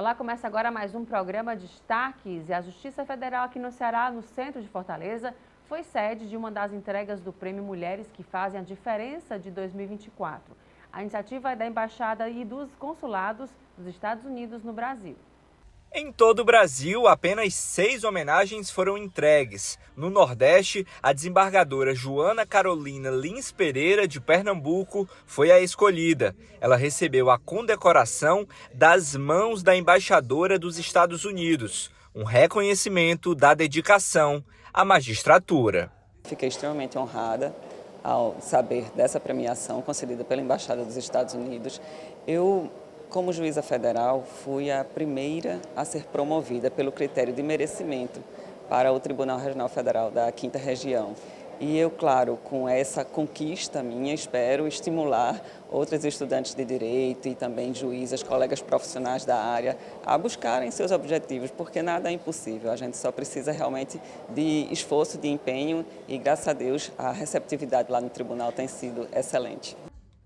Olá, começa agora mais um programa Destaques. E a Justiça Federal aqui no Ceará, no centro de Fortaleza, foi sede de uma das entregas do Prêmio Mulheres que Fazem a Diferença de 2024. A iniciativa é da Embaixada e dos Consulados dos Estados Unidos no Brasil. Em todo o Brasil, apenas 6 homenagens foram entregues. No Nordeste, a desembargadora Joana Carolina Lins Pereira, de Pernambuco, foi a escolhida. Ela recebeu a condecoração das mãos da embaixadora dos Estados Unidos, um reconhecimento da dedicação à magistratura. Fiquei extremamente honrada ao saber dessa premiação concedida pela Embaixada dos Estados Unidos. Como juíza federal, fui a primeira a ser promovida pelo critério de merecimento para o Tribunal Regional Federal da 5ª Região. E eu, claro, com essa conquista minha, espero estimular outras estudantes de direito e também juízas, colegas profissionais da área, a buscarem seus objetivos, porque nada é impossível. A gente só precisa realmente de esforço, de empenho e, graças a Deus, a receptividade lá no tribunal tem sido excelente.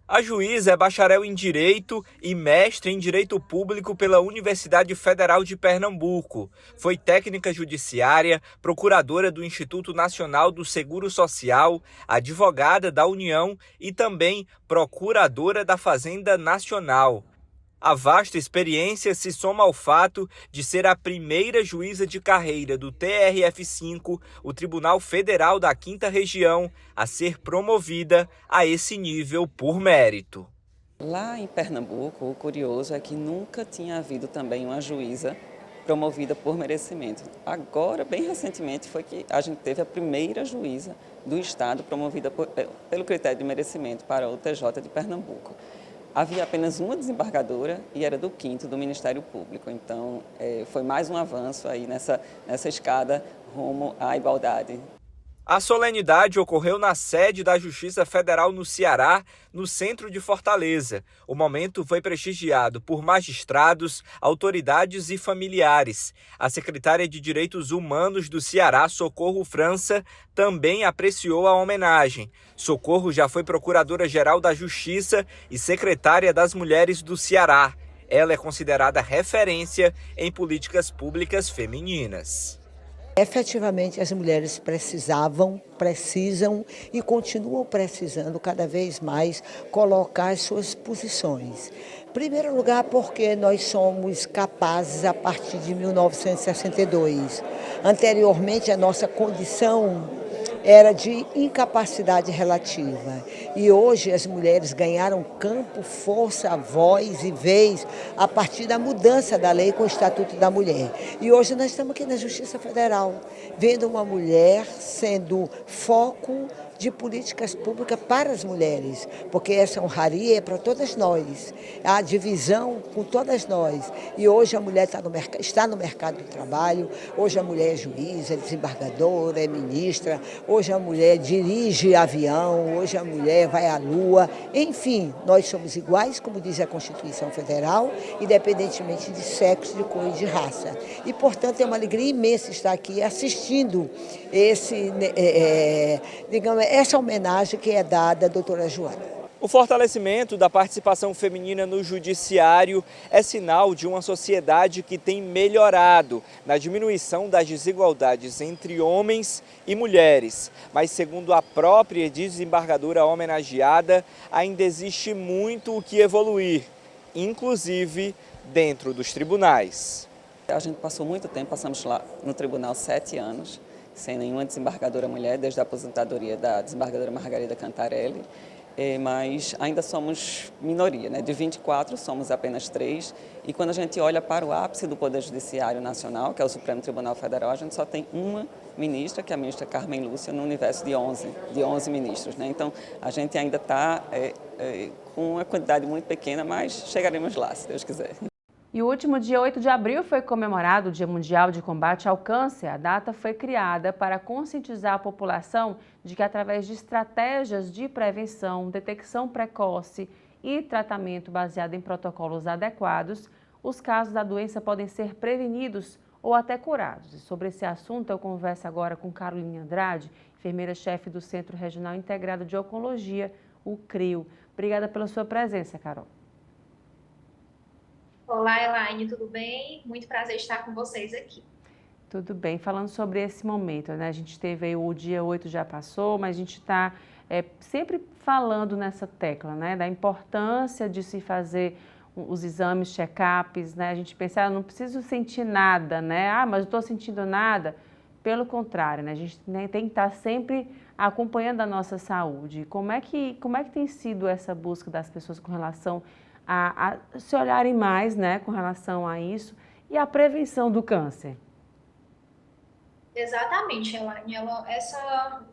A juíza é bacharel em Direito e mestre em Direito Público pela Universidade Federal de Pernambuco. Foi técnica judiciária, procuradora do Instituto Nacional do Seguro Social, advogada da União e também procuradora da Fazenda Nacional. A vasta experiência se soma ao fato de ser a primeira juíza de carreira do TRF5, o Tribunal Federal da 5ª Região, a ser promovida a esse nível por mérito. Lá em Pernambuco, o curioso é que nunca tinha havido também uma juíza promovida por merecimento. Agora, bem recentemente, foi que a gente teve a primeira juíza do Estado promovida pelo critério de merecimento para o TJ de Pernambuco. Havia apenas uma desembargadora e era do 5º do Ministério Público. Então, foi mais um avanço aí nessa escada rumo à igualdade. A solenidade ocorreu na sede da Justiça Federal no Ceará, no centro de Fortaleza. O momento foi prestigiado por magistrados, autoridades e familiares. A secretária de Direitos Humanos do Ceará, Socorro França, também apreciou a homenagem. Socorro já foi procuradora-geral da Justiça e secretária das Mulheres do Ceará. Ela é considerada referência em políticas públicas femininas. Efetivamente, as mulheres precisam e continuam precisando cada vez mais colocar as suas posições. Em primeiro lugar, porque nós somos capazes a partir de 1962. Anteriormente, a nossa condição era de incapacidade relativa. E hoje as mulheres ganharam campo, força, voz e vez a partir da mudança da lei com o Estatuto da Mulher. E hoje nós estamos aqui na Justiça Federal, vendo uma mulher sendo foco de políticas públicas para as mulheres, porque essa honraria é para todas nós, a divisão com todas nós. E hoje a mulher está no mercado do trabalho, hoje a mulher é juíza, é desembargadora, é ministra, hoje a mulher dirige avião, hoje a mulher vai à lua. Enfim, nós somos iguais, como diz a Constituição Federal, independentemente de sexo, de cor e de raça. E, portanto, é uma alegria imensa estar aqui assistindo essa homenagem que é dada à doutora Joana. O fortalecimento da participação feminina no judiciário é sinal de uma sociedade que tem melhorado na diminuição das desigualdades entre homens e mulheres. Mas, segundo a própria desembargadora homenageada, ainda existe muito o que evoluir, inclusive dentro dos tribunais. A gente passou muito tempo, passamos lá no tribunal 7 anos, sem nenhuma desembargadora mulher, desde a aposentadoria da desembargadora Margarida Cantarelli, mas ainda somos minoria, né? De 24 somos apenas 3, e quando a gente olha para o ápice do Poder Judiciário Nacional, que é o Supremo Tribunal Federal, a gente só tem uma ministra, que é a ministra Carmen Lúcia, no universo de 11 ministros, né? Então, a gente ainda está com uma quantidade muito pequena, mas chegaremos lá, se Deus quiser. E o último dia 8 de abril foi comemorado o Dia Mundial de Combate ao Câncer. A data foi criada para conscientizar a população de que, através de estratégias de prevenção, detecção precoce e tratamento baseado em protocolos adequados, os casos da doença podem ser prevenidos ou até curados. E sobre esse assunto, eu converso agora com Caroline Andrade, enfermeira-chefe do Centro Regional Integrado de Oncologia, o CRIO. Obrigada pela sua presença, Carol. Olá, Elaine, tudo bem? Muito prazer estar com vocês aqui. Tudo bem. Falando sobre esse momento, né? A gente teve aí o dia 8 já passou, mas a gente está sempre falando nessa tecla, né? Da importância de se fazer os exames, check-ups, né? A gente pensa, não preciso sentir nada, né? Ah, mas não estou sentindo nada. Pelo contrário, né? A gente, né, tem que estar sempre acompanhando a nossa saúde. Como é que tem sido essa busca das pessoas com relação a se olharem mais, né, com relação a isso e a prevenção do câncer? Exatamente, Elaine.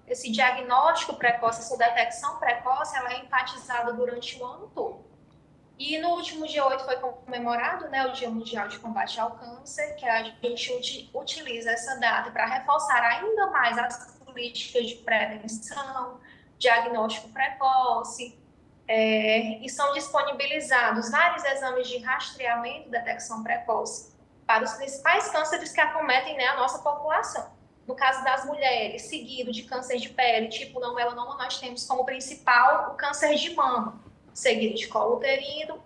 Esse diagnóstico precoce, essa detecção precoce, ela é enfatizada durante o ano todo. E no último dia 8 foi comemorado, né, o Dia Mundial de Combate ao Câncer, que a gente utiliza essa data para reforçar ainda mais as políticas de prevenção, diagnóstico precoce, e são disponibilizados vários exames de rastreamento e detecção precoce para os principais cânceres que acometem, né, a nossa população. No caso das mulheres, seguido de câncer de pele, tipo não melanoma, nós temos como principal o câncer de mama, seguido de colo uterino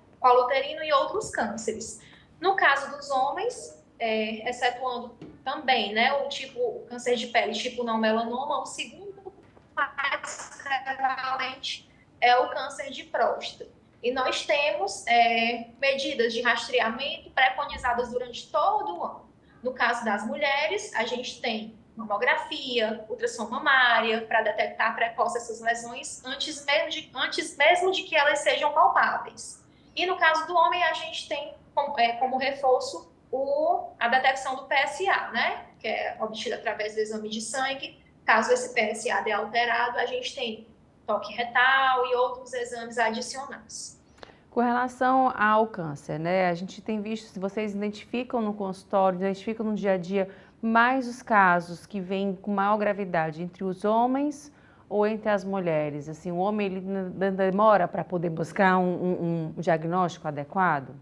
e outros cânceres. No caso dos homens, excetuando também, né, o câncer de pele tipo não melanoma, o segundo mais prevalente é o câncer de próstata. E nós temos medidas de rastreamento preconizadas durante todo o ano. No caso das mulheres, a gente tem mamografia, ultrassom mamária, para detectar precoce essas lesões antes mesmo de que elas sejam palpáveis. E no caso do homem, a gente tem como reforço a detecção do PSA, né? Que é obtida através do exame de sangue. Caso esse PSA dê alterado, a gente tem toque retal e outros exames adicionais. Com relação ao câncer, né? A gente tem visto, se vocês identificam no consultório, identificam no dia a dia, mais os casos que vêm com maior gravidade entre os homens ou entre as mulheres? Assim, o homem ele demora para poder buscar um diagnóstico adequado?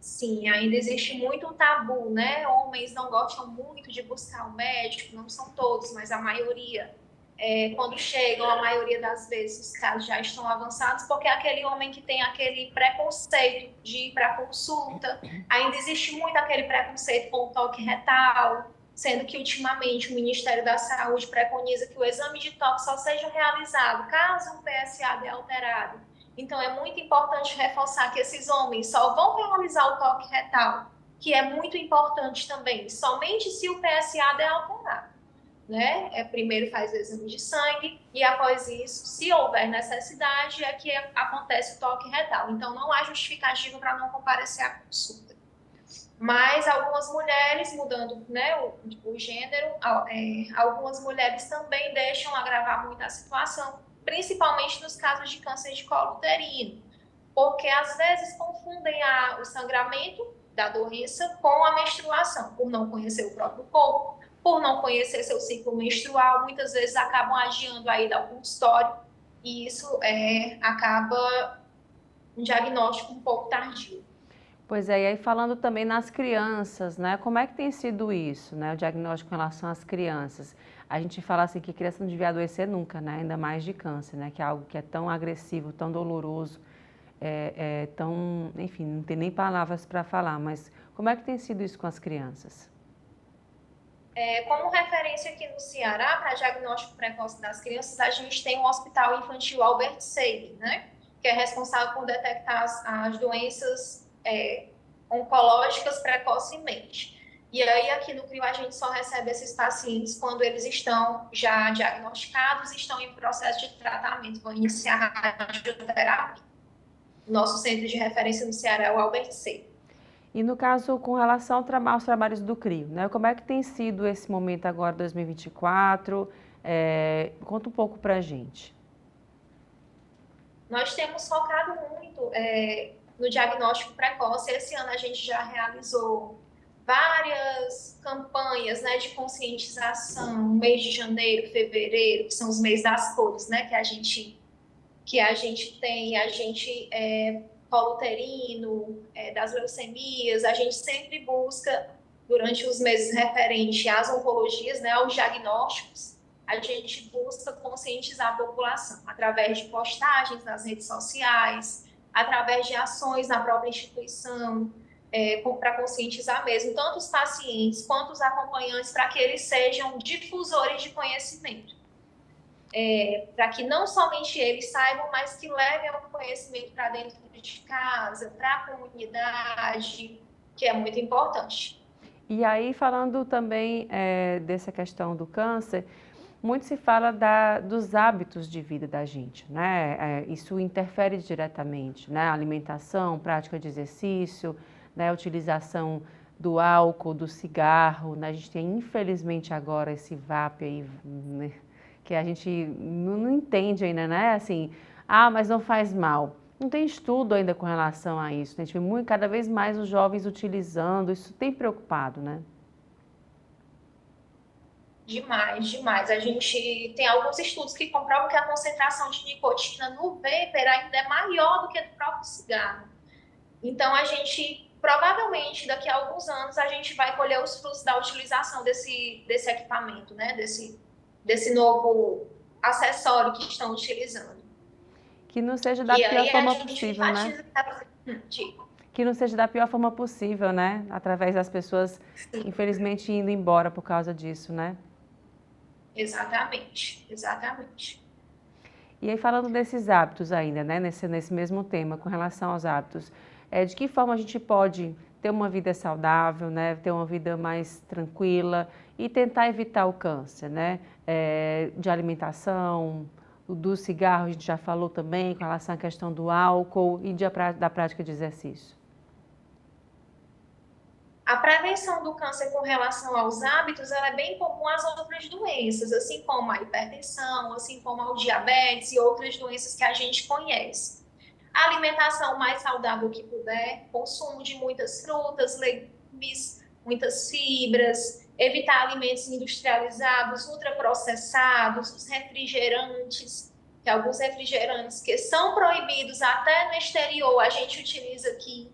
Sim, ainda existe muito um tabu, né? Homens não gostam muito de buscar o médico, não são todos, mas a maioria. Quando chegam, a maioria das vezes os casos já estão avançados, porque é aquele homem que tem aquele preconceito de ir para consulta, ainda existe muito aquele preconceito com o toque retal, sendo que ultimamente o Ministério da Saúde preconiza que o exame de toque só seja realizado caso o PSA dê alterado. Então é muito importante reforçar que esses homens só vão realizar o toque retal, que é muito importante também, somente se o PSA der alterado. Né? Primeiro faz o exame de sangue e após isso, se houver necessidade, é que acontece o toque retal. Então não há justificativa para não comparecer à consulta. Mas algumas mulheres, mudando, né, o gênero, algumas mulheres também deixam agravar muito a situação, principalmente nos casos de câncer de colo uterino, porque às vezes confundem o sangramento da doença com a menstruação, por não conhecer o próprio corpo, por não conhecer seu ciclo menstrual, muitas vezes acabam adiando a ida ao consultório e isso acaba um diagnóstico um pouco tardio. Pois é, e aí falando também nas crianças, né? Como é que tem sido isso, né? O diagnóstico com relação às crianças. A gente fala assim que criança não devia adoecer nunca, né? Ainda mais de câncer, né? Que é algo que é tão agressivo, tão doloroso, tão, enfim, não tem nem palavras para falar, mas como é que tem sido isso com as crianças? Como referência aqui no Ceará, para diagnóstico precoce das crianças, a gente tem o Hospital Infantil Albert Sabin, né? Que é responsável por detectar as doenças oncológicas precocemente. E aí, aqui no CRIO, a gente só recebe esses pacientes quando eles estão já diagnosticados e estão em processo de tratamento, vão iniciar a radioterapia. Nosso centro de referência no Ceará é o Albert Sabin. E no caso, com relação aos trabalhos do CRIO, né? Como é que tem sido esse momento agora, 2024? Conta um pouco para a gente. Nós temos focado muito no diagnóstico precoce. Esse ano a gente já realizou várias campanhas, né, de conscientização, mês de janeiro, fevereiro, que são os meses das cores, né, que a gente tem, colo uterino, das leucemias, a gente sempre busca, durante os meses referentes às oncologias, né, aos diagnósticos, a gente busca conscientizar a população através de postagens nas redes sociais, através de ações na própria instituição, para conscientizar mesmo tanto os pacientes quanto os acompanhantes, para que eles sejam difusores de conhecimento. Para que não somente eles saibam, mas que levem o conhecimento para dentro de casa, para a comunidade, que é muito importante. E aí, falando também dessa questão do câncer, muito se fala dos hábitos de vida da gente, né? Isso interfere diretamente, né? Alimentação, prática de exercício, né? Utilização do álcool, do cigarro, né? A gente tem, infelizmente, agora esse vape aí, né? Que a gente não entende ainda, né? Assim, mas não faz mal. Não tem estudo ainda com relação a isso, né? A gente vê cada vez mais os jovens utilizando, isso tem preocupado, né? Demais, demais. A gente tem alguns estudos que comprovam que a concentração de nicotina no vapor ainda é maior do que no próprio cigarro. Então, a gente, provavelmente, daqui a alguns anos, a gente vai colher os frutos da utilização desse equipamento, né? Desse novo acessório que estão utilizando. Que não seja da pior forma possível, né? Que não seja da pior forma possível, né? Através das pessoas, infelizmente, indo embora por causa disso, né? Exatamente, exatamente. E aí, falando desses hábitos ainda, né? Nesse mesmo tema, com relação aos hábitos, de que forma a gente pode ter uma vida saudável, né? Ter uma vida mais tranquila e tentar evitar o câncer, né? De alimentação, do cigarro, a gente já falou também, com relação à questão do álcool e da prática de exercício. A prevenção do câncer com relação aos hábitos, ela é bem comum às outras doenças, assim como a hipertensão, assim como o diabetes e outras doenças que a gente conhece. A alimentação mais saudável que puder, consumo de muitas frutas, legumes, muitas fibras, evitar alimentos industrializados, ultraprocessados, os refrigerantes, que alguns refrigerantes que são proibidos até no exterior, a gente utiliza aqui.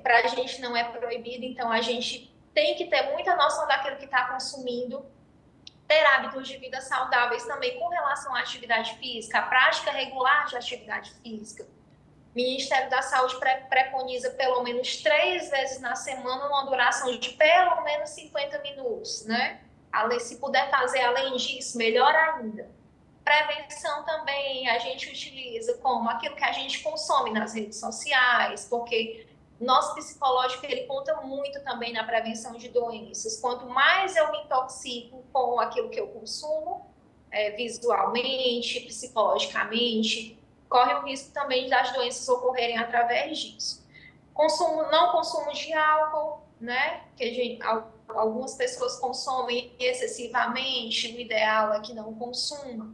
Para a gente não é proibido, então a gente tem que ter muita noção daquilo que está consumindo, ter hábitos de vida saudáveis também com relação à atividade física, a prática regular de atividade física. O Ministério da Saúde preconiza pelo menos 3 vezes na semana, uma duração de pelo menos 50 minutos, né? Se puder fazer além disso, melhor ainda. Prevenção também a gente utiliza como aquilo que a gente consome nas redes sociais, porque o nosso psicológico ele conta muito também na prevenção de doenças. Quanto mais eu me intoxico com aquilo que eu consumo, visualmente, psicologicamente, corre o risco também das doenças ocorrerem através disso. Não consumo de álcool, né? Que algumas pessoas consomem excessivamente, o ideal é que não consuma.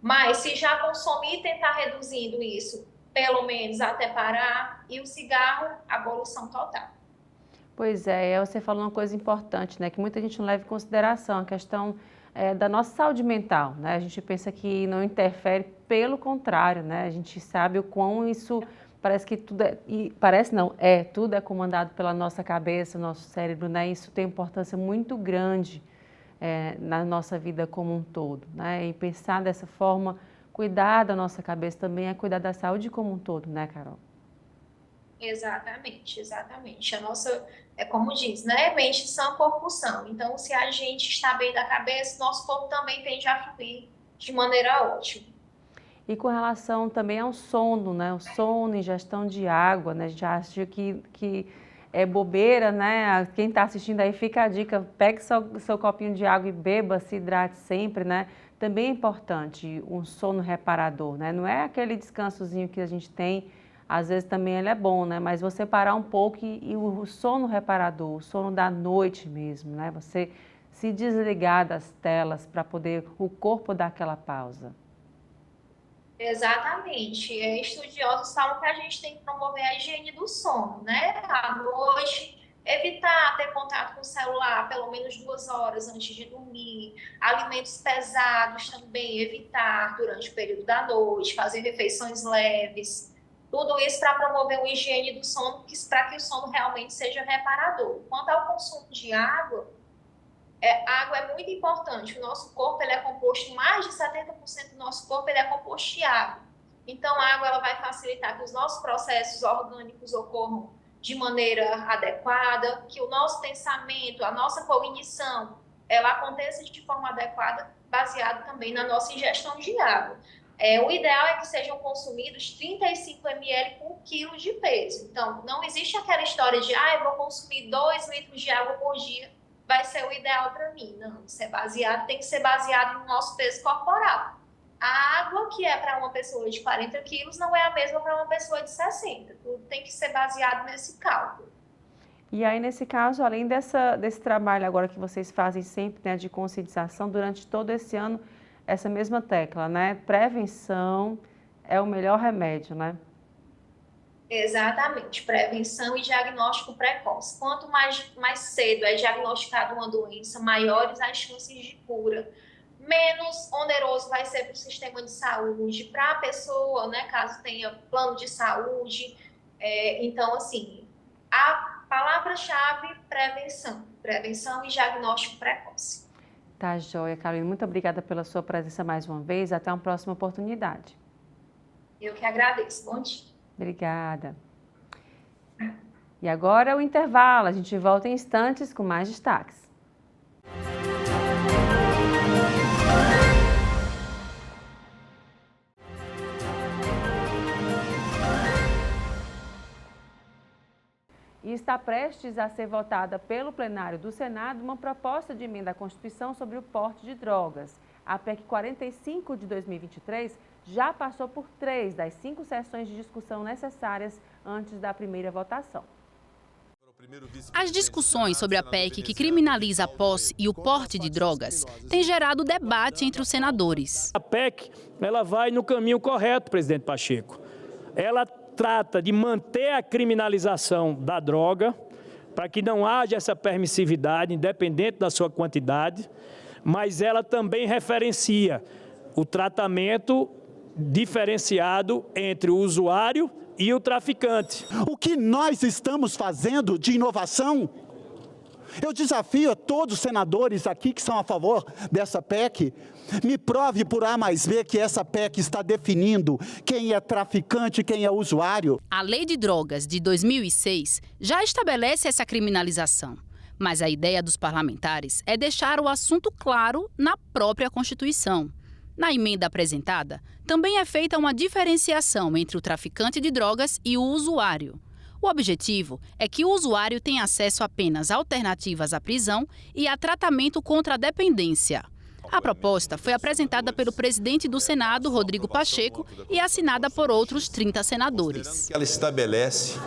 Mas se já consumir, tentar reduzindo isso, pelo menos até parar, e o cigarro, abolição total. Pois é, você falou uma coisa importante, né? Que muita gente não leva em consideração, a questão da nossa saúde mental, né? A gente pensa que não interfere, pelo contrário, né? A gente sabe o quão isso parece que tudo tudo é comandado pela nossa cabeça, nosso cérebro, né? Isso tem importância muito grande na nossa vida como um todo, né? E pensar dessa forma, cuidar da nossa cabeça também é cuidar da saúde como um todo, né, Carol? Exatamente, exatamente. A nossa, como diz, né? Mente sã, corpo são. Então, se a gente está bem da cabeça, nosso corpo também tende a fluir de maneira ótima. E com relação também ao sono, né? O sono, ingestão de água, né? A gente acha que é bobeira, né? Quem está assistindo aí, fica a dica, pegue seu copinho de água e beba, se hidrate sempre, né? Também é importante um sono reparador, né? Não é aquele descansozinho que a gente tem, às vezes também ele é bom, né? Mas você parar um pouco e o sono reparador, o sono da noite mesmo, né? Você se desligar das telas para poder o corpo dar aquela pausa. Exatamente. Estudiosos falam que a gente tem que promover a higiene do sono, né? À noite, evitar ter contato com o celular pelo menos 2 horas antes de dormir. Alimentos pesados também, evitar durante o período da noite, fazer refeições leves. Tudo isso para promover uma higiene do sono, para que o sono realmente seja reparador. Quanto ao consumo de água, água é muito importante. O nosso corpo ele é composto, mais de 70% do nosso corpo ele é composto de água. Então, a água ela vai facilitar que os nossos processos orgânicos ocorram de maneira adequada, que o nosso pensamento, a nossa cognição, ela aconteça de forma adequada, baseado também na nossa ingestão de água. O ideal é que sejam consumidos 35 ml por quilo de peso. Então, não existe aquela história de, eu vou consumir 2 litros de água por dia, vai ser o ideal para mim. Não, isso é baseado, tem que ser baseado no nosso peso corporal. A água que é para uma pessoa de 40 quilos não é a mesma para uma pessoa de 60. Tudo tem que ser baseado nesse cálculo. E aí, nesse caso, além desse trabalho agora que vocês fazem sempre, né, de conscientização, durante todo esse ano, essa mesma tecla, né? Prevenção é o melhor remédio, né? Exatamente, prevenção e diagnóstico precoce. Quanto mais cedo é diagnosticada uma doença, maiores as chances de cura. Menos oneroso vai ser para o sistema de saúde, para a pessoa, né, caso tenha plano de saúde. Então, assim, a palavra-chave, prevenção e diagnóstico precoce. Tá, joia, Carolina. Muito obrigada pela sua presença mais uma vez. Até uma próxima oportunidade. Eu que agradeço. Bom dia. Obrigada. E agora o intervalo. A gente volta em instantes com mais destaques. E está prestes a ser votada pelo plenário do Senado uma proposta de emenda à Constituição sobre o porte de drogas. A PEC 45 de 2023 já passou por 3 das 5 sessões de discussão necessárias antes da primeira votação. As discussões sobre a PEC que criminaliza a posse e o porte de drogas têm gerado debate entre os senadores. A PEC ela vai no caminho correto, presidente Pacheco. Ela trata de manter a criminalização da droga, para que não haja essa permissividade, independente da sua quantidade, mas ela também referencia o tratamento diferenciado entre o usuário e o traficante. O que nós estamos fazendo de inovação? Eu desafio a todos os senadores aqui que são a favor dessa PEC, me prove por A mais B que essa PEC está definindo quem é traficante e quem é usuário. A Lei de Drogas de 2006 já estabelece essa criminalização, mas a ideia dos parlamentares é deixar o assunto claro na própria Constituição. Na emenda apresentada, também é feita uma diferenciação entre o traficante de drogas e o usuário. O objetivo é que o usuário tenha acesso apenas a alternativas à prisão e a tratamento contra a dependência. A proposta foi apresentada pelo presidente do Senado, Rodrigo Pacheco, e assinada por outros 30 senadores. Ela estabelece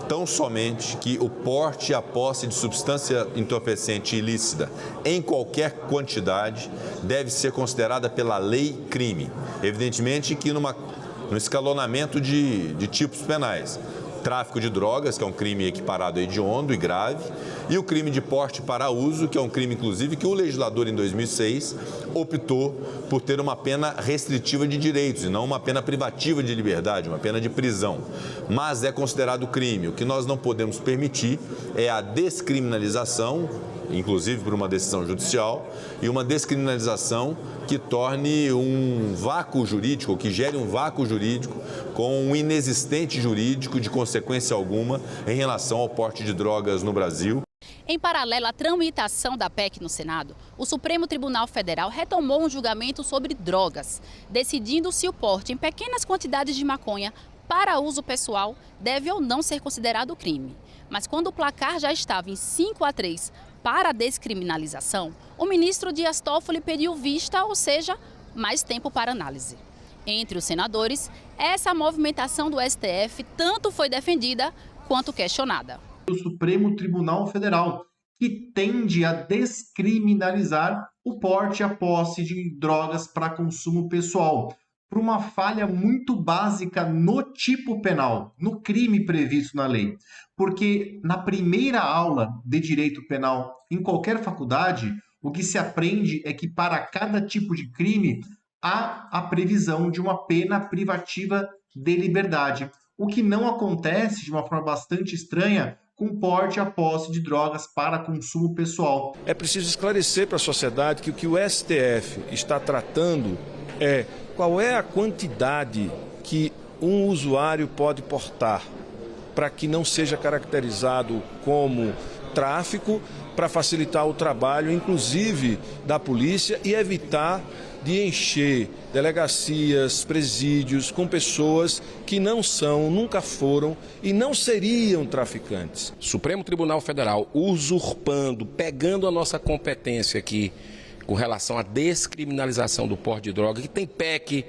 tão somente que o porte e a posse de substância entorpecente ilícita em qualquer quantidade deve ser considerada pela lei crime. Evidentemente que no escalonamento de tipos penais. Tráfico de drogas, que é um crime equiparado a hediondo e grave, e o crime de porte para uso, que é um crime, inclusive, que o legislador, em 2006, optou por ter uma pena restritiva de direitos e não uma pena privativa de liberdade, uma pena de prisão. Mas é considerado crime. O que nós não podemos permitir é a descriminalização, inclusive por uma decisão judicial, e uma descriminalização que torne um vácuo jurídico, que gere um vácuo jurídico com um inexistente jurídico de consequência alguma em relação ao porte de drogas no Brasil. Em paralelo à tramitação da PEC no Senado, o Supremo Tribunal Federal retomou um julgamento sobre drogas, decidindo se o porte em pequenas quantidades de maconha para uso pessoal deve ou não ser considerado crime. Mas quando o placar já estava em 5-3 para a descriminalização, o ministro Dias Toffoli pediu vista, ou seja, mais tempo para análise. Entre os senadores, essa movimentação do STF tanto foi defendida quanto questionada. O Supremo Tribunal Federal, que tende a descriminalizar o porte e a posse de drogas para consumo pessoal, por uma falha muito básica no tipo penal, no crime previsto na lei. Porque na primeira aula de direito penal, em qualquer faculdade, o que se aprende é que para cada tipo de crime há a previsão de uma pena privativa de liberdade, o que não acontece de uma forma bastante estranha com porte e a posse de drogas para consumo pessoal. É preciso esclarecer para a sociedade que o STF está tratando é qual é a quantidade que um usuário pode portar para que não seja caracterizado como tráfico, para facilitar o trabalho, inclusive da polícia, e evitar de encher delegacias, presídios com pessoas que não são, nunca foram e não seriam traficantes. Supremo Tribunal Federal usurpando, pegando a nossa competência aqui com relação à descriminalização do porte de droga, que tem PEC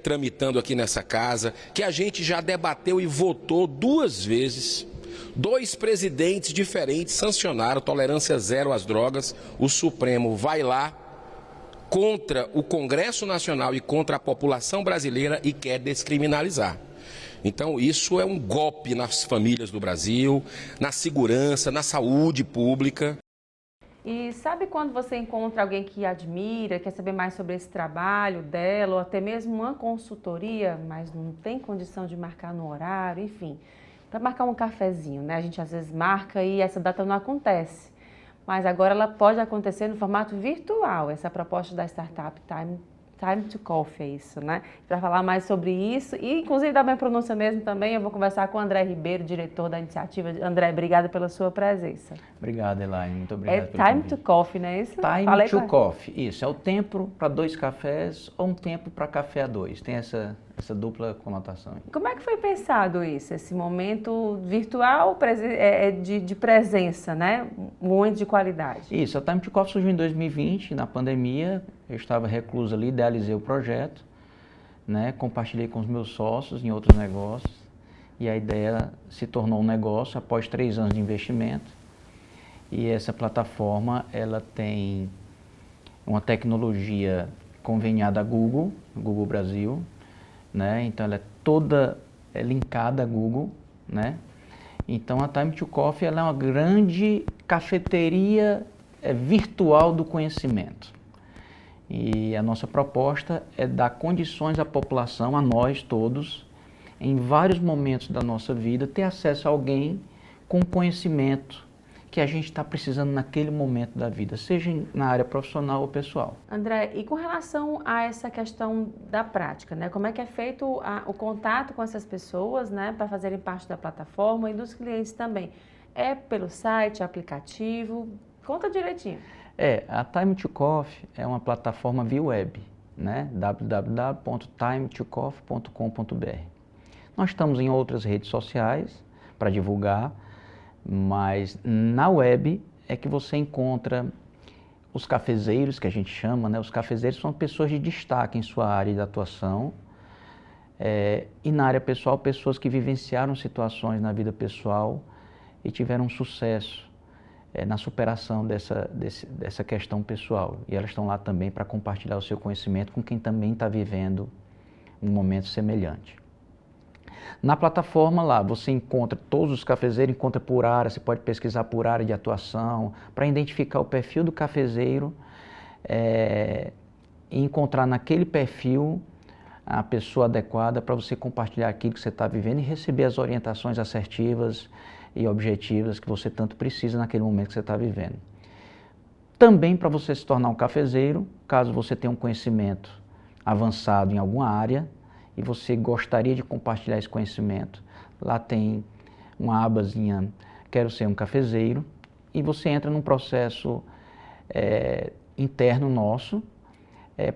tramitando aqui nessa casa, que a gente já debateu e votou 2 vezes. 2 presidentes diferentes sancionaram tolerância zero às drogas. O Supremo vai lá contra o Congresso Nacional e contra a população brasileira e quer descriminalizar. Então isso é um golpe nas famílias do Brasil, na segurança, na saúde pública. E sabe quando você encontra alguém que admira, quer saber mais sobre esse trabalho dela, ou até mesmo uma consultoria, mas não tem condição de marcar no horário, enfim, para marcar um cafezinho, né? A gente às vezes marca e essa data não acontece. Mas agora ela pode acontecer no formato virtual, essa proposta da startup Time to Coffee, é isso, né? Para falar mais sobre isso, e inclusive da minha pronúncia mesmo também, eu vou conversar com o André Ribeiro, diretor da iniciativa. André, obrigada pela sua presença. Obrigado, Elaine, muito obrigado pelo Time convite. to Coffee, não é isso? Time to Coffee, isso, é o tempo para 2 cafés ou um tempo para café a 2, tem essa dupla conotação. Como é que foi pensado isso, esse momento virtual de presença, né? Muito de qualidade? Isso, a Time to Coffee surgiu em 2020, na pandemia, eu estava recluso ali, idealizei o projeto, né? Compartilhei com os meus sócios em outros negócios e a ideia se tornou um negócio após 3 anos de investimento. E essa plataforma, ela tem uma tecnologia conveniada a Google Brasil, né? Então ela é toda linkada a Google, né? Então a Time to Coffee ela é uma grande cafeteria virtual do conhecimento. E a nossa proposta é dar condições à população, a nós todos, em vários momentos da nossa vida, ter acesso a alguém com conhecimento que a gente está precisando naquele momento da vida, seja na área profissional ou pessoal. André, e com relação a essa questão da prática, né? Como é que é feito o contato com essas pessoas, né, para fazerem parte da plataforma e dos clientes também? É pelo site, aplicativo? Conta direitinho. A Time to Coffee é uma plataforma via web, né? www.timetocoffee.com.br. Nós estamos em outras redes sociais para divulgar, mas na web é que você encontra os cafezeiros, que a gente chama, né? Os cafezeiros são pessoas de destaque em sua área de atuação, e na área pessoal, pessoas que vivenciaram situações na vida pessoal e tiveram sucesso na superação dessa questão pessoal. E elas estão lá também para compartilhar o seu conhecimento com quem também está vivendo um momento semelhante. Na plataforma lá, você encontra todos os cafezeiros, encontra por área, você pode pesquisar por área de atuação, para identificar o perfil do cafezeiro e encontrar naquele perfil a pessoa adequada para você compartilhar aquilo que você está vivendo e receber as orientações assertivas e objetivas que você tanto precisa naquele momento que você está vivendo. Também para você se tornar um cafezeiro, caso você tenha um conhecimento avançado em alguma área e você gostaria de compartilhar esse conhecimento, lá tem uma abazinha, quero ser um cafezeiro, e você entra num processo interno nosso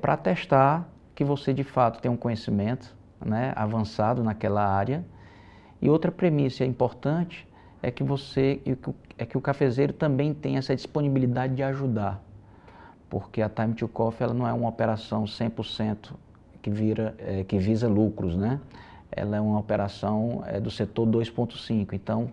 para testar que você de fato tem um conhecimento, né, avançado naquela área. E outra premissa importante é que o cafezeiro também tem essa disponibilidade de ajudar, porque a Time to Coffee ela não é uma operação 100% que visa lucros, né? Ela é uma operação do setor 2.5, então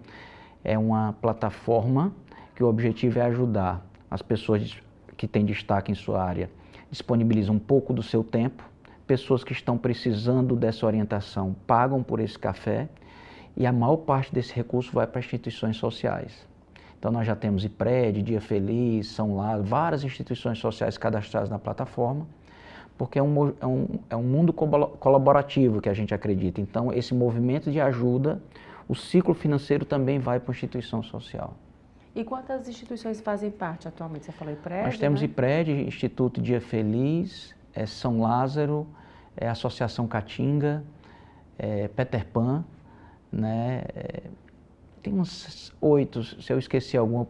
é uma plataforma que o objetivo é ajudar as pessoas que têm destaque em sua área, disponibilizam um pouco do seu tempo, pessoas que estão precisando dessa orientação pagam por esse café, e a maior parte desse recurso vai para instituições sociais. Então nós já temos IPRED, Dia Feliz, São Lázaro, várias instituições sociais cadastradas na plataforma, porque é um mundo colaborativo que a gente acredita. Então esse movimento de ajuda, o ciclo financeiro também vai para a instituição social. E quantas instituições fazem parte atualmente? Você falou IPRED, nós temos, né? IPRED, Instituto Dia Feliz, São Lázaro, Associação Caatinga, Peter Pan, né? Tem uns 8, se eu esqueci alguma,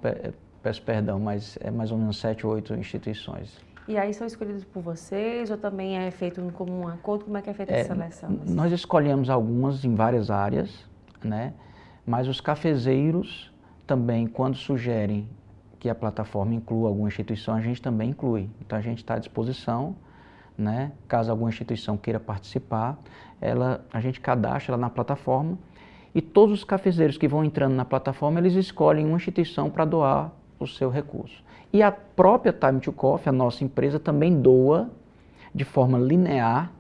peço perdão, mas é mais ou menos 7 ou 8 instituições. E aí são escolhidos por vocês ou também é feito como um acordo? Como é que é feita essa seleção? Nós escolhemos algumas em várias áreas, né? Mas os cafezeiros também, quando sugerem que a plataforma inclua alguma instituição, a gente também inclui. Então a gente está à disposição, né? Caso alguma instituição queira participar, a gente cadastra ela na plataforma e todos os cafezeiros que vão entrando na plataforma, eles escolhem uma instituição para doar o seu recurso. E a própria Time to Coffee, a nossa empresa, também doa de forma linear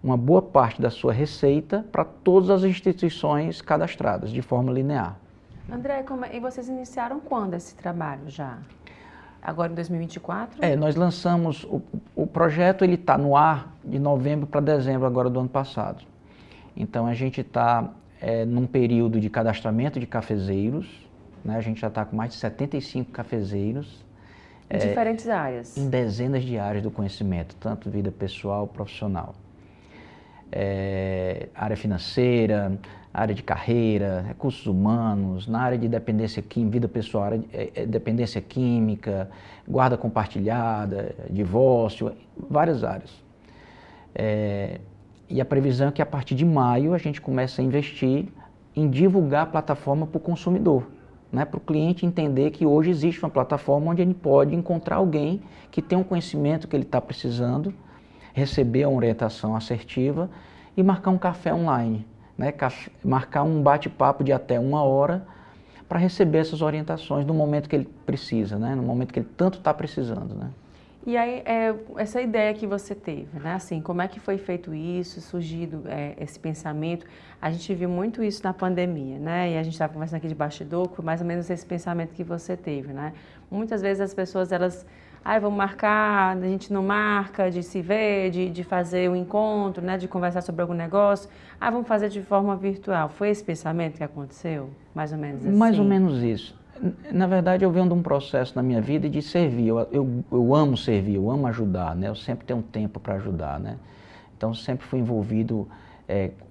uma boa parte da sua receita para todas as instituições cadastradas, de forma linear. André, e vocês iniciaram quando esse trabalho já? Agora em 2024? Nós lançamos, o projeto ele está no ar de novembro para dezembro agora do ano passado. Então a gente está num período de cadastramento de cafezeiros, né? A gente já está com mais de 75 cafezeiros. Em diferentes áreas? Em dezenas de áreas do conhecimento, tanto vida pessoal, profissional. Área financeira, área de carreira, recursos humanos, na área de dependência química, vida pessoal, dependência química, guarda compartilhada, divórcio, várias áreas. E a previsão é que a partir de maio a gente comece a investir em divulgar a plataforma para o consumidor, né? Para o cliente entender que hoje existe uma plataforma onde ele pode encontrar alguém que tem um conhecimento que ele está precisando, receber uma orientação assertiva e marcar um café online, né? Marcar um bate-papo de até 1 hora para receber essas orientações no momento que ele precisa, né? No momento que ele tanto está precisando, né? E aí, essa ideia que você teve, né? Assim, como é que foi feito isso, surgido esse pensamento? A gente viu muito isso na pandemia, né? E a gente estava conversando aqui de bastidor, foi mais ou menos esse pensamento que você teve, né? Muitas vezes as pessoas, elas, vamos marcar, a gente não marca de se ver, de fazer um encontro, né? De conversar sobre algum negócio. Vamos fazer de forma virtual. Foi esse pensamento que aconteceu? Mais ou menos assim? Mais ou menos isso. Na verdade, eu venho de um processo na minha vida de servir. Eu amo servir, eu amo ajudar, né? Eu sempre tenho tempo para ajudar, né? Então, sempre fui envolvido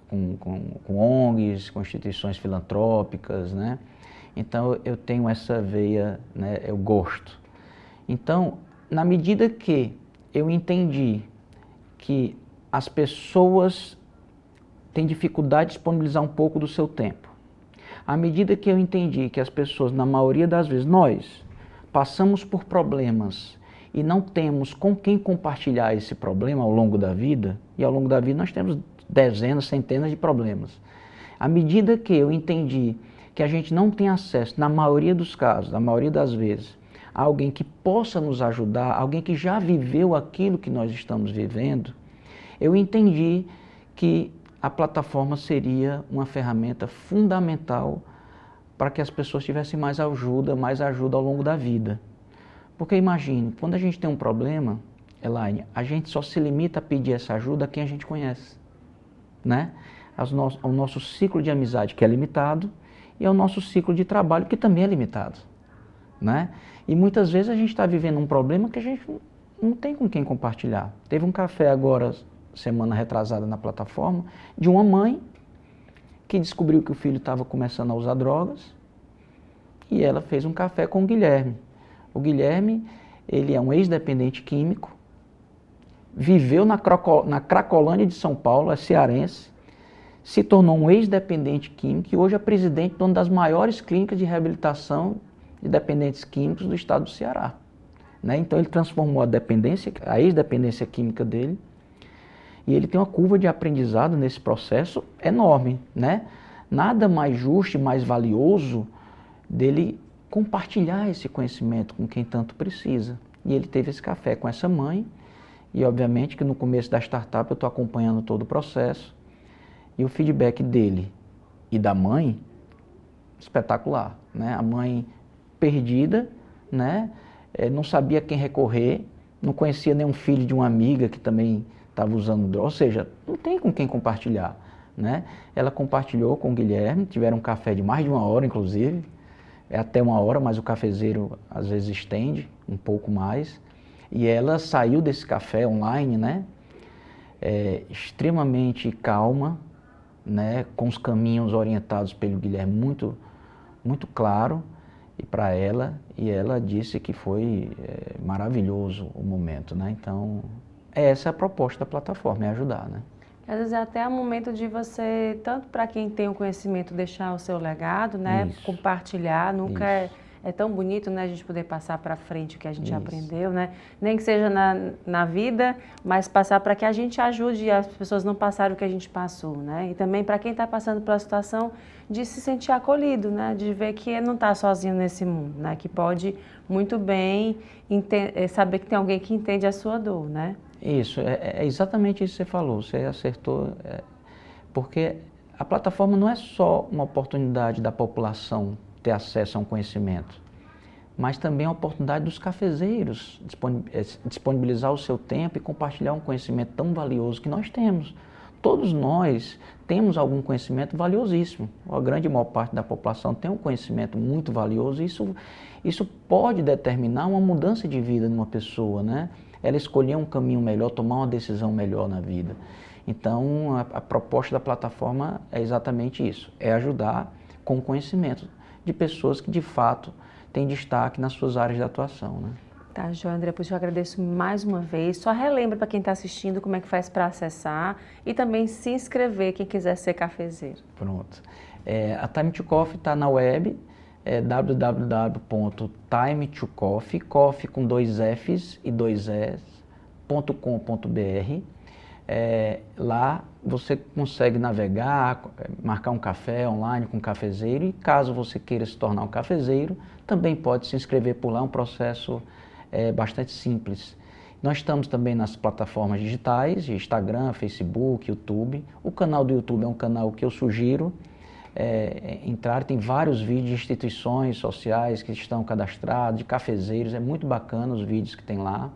com ONGs, com instituições filantrópicas, né? Então, eu tenho essa veia, né? Eu gosto. Então, na medida que eu entendi que as pessoas têm dificuldade de disponibilizar um pouco do seu tempo, à medida que eu entendi que as pessoas, na maioria das vezes, nós passamos por problemas e não temos com quem compartilhar esse problema ao longo da vida, e ao longo da vida nós temos dezenas, centenas de problemas. À medida que eu entendi que a gente não tem acesso, na maioria dos casos, na maioria das vezes, a alguém que possa nos ajudar, alguém que já viveu aquilo que nós estamos vivendo, eu entendi que a plataforma seria uma ferramenta fundamental para que as pessoas tivessem mais ajuda ao longo da vida. Porque imagine, quando a gente tem um problema, Elaine, a gente só se limita a pedir essa ajuda a quem a gente conhece, né? Ao nosso ciclo de amizade, que é limitado, e ao nosso ciclo de trabalho, que também é limitado, né? E muitas vezes a gente está vivendo um problema que a gente não tem com quem compartilhar. Teve um café agora, semana retrasada na plataforma, de uma mãe que descobriu que o filho estava começando a usar drogas e ela fez um café com o Guilherme. O Guilherme, ele é um ex-dependente químico, viveu na Cracolândia de São Paulo, é cearense, se tornou um ex-dependente químico e hoje é presidente de uma das maiores clínicas de reabilitação de dependentes químicos do estado do Ceará, né? Então ele transformou a ex-dependência química dele. E ele tem uma curva de aprendizado nesse processo enorme, né? Nada mais justo e mais valioso dele compartilhar esse conhecimento com quem tanto precisa. E ele teve esse café com essa mãe, e obviamente que no começo da startup eu estou acompanhando todo o processo, e o feedback dele e da mãe, espetacular, né? A mãe perdida, né? Não sabia a quem recorrer, não conhecia nenhum filho de uma amiga que também estava usando droga, ou seja, não tem com quem compartilhar, né? Ela compartilhou com o Guilherme, tiveram um café de mais de 1 hora, inclusive, até 1 hora, mas o cafezeiro às vezes estende um pouco mais, e ela saiu desse café online, né? Extremamente calma, né, com os caminhos orientados pelo Guilherme muito claro e para ela, e ela disse que foi maravilhoso o momento, né? Então, essa é a proposta da plataforma, é ajudar, né? Às vezes é até o momento de você, tanto para quem tem o conhecimento, deixar o seu legado, né? Isso. Compartilhar, nunca é tão bonito, né, a gente poder passar para frente o que a gente aprendeu, né? Nem que seja na vida, mas passar para que a gente ajude as pessoas não passarem o que a gente passou, né? E também para quem está passando pela situação de se sentir acolhido, né? De ver que não está sozinho nesse mundo, né? Que pode muito bem saber que tem alguém que entende a sua dor, né? Isso, é exatamente isso que você falou, você acertou, porque a plataforma não é só uma oportunidade da população ter acesso a um conhecimento, mas também a oportunidade dos cafezeiros disponibilizar o seu tempo e compartilhar um conhecimento tão valioso que nós temos. Todos nós temos algum conhecimento valiosíssimo, a grande maior parte da população tem um conhecimento muito valioso e isso pode determinar uma mudança de vida de uma pessoa, né? Ela escolher um caminho melhor, tomar uma decisão melhor na vida. Então, a proposta da plataforma é exatamente isso, é ajudar com o conhecimento de pessoas que, de fato, têm destaque nas suas áreas de atuação, né? Tá, João André, por isso eu agradeço mais uma vez. Só relembra para quem está assistindo como é que faz para acessar e também se inscrever, quem quiser ser cafezeiro. Pronto. A Time to Coffee está na web, www.time2coffee, coffee com 2 Fs e 2 Es.com.br. Lá você consegue navegar, marcar um café online com um cafezeiro e caso você queira se tornar um cafezeiro, também pode se inscrever por lá, é um processo bastante simples. Nós estamos também nas plataformas digitais, Instagram, Facebook, YouTube. O canal do YouTube é um canal que eu sugiro entrar, tem vários vídeos de instituições sociais que estão cadastrados, de cafezeiros, é muito bacana os vídeos que tem lá.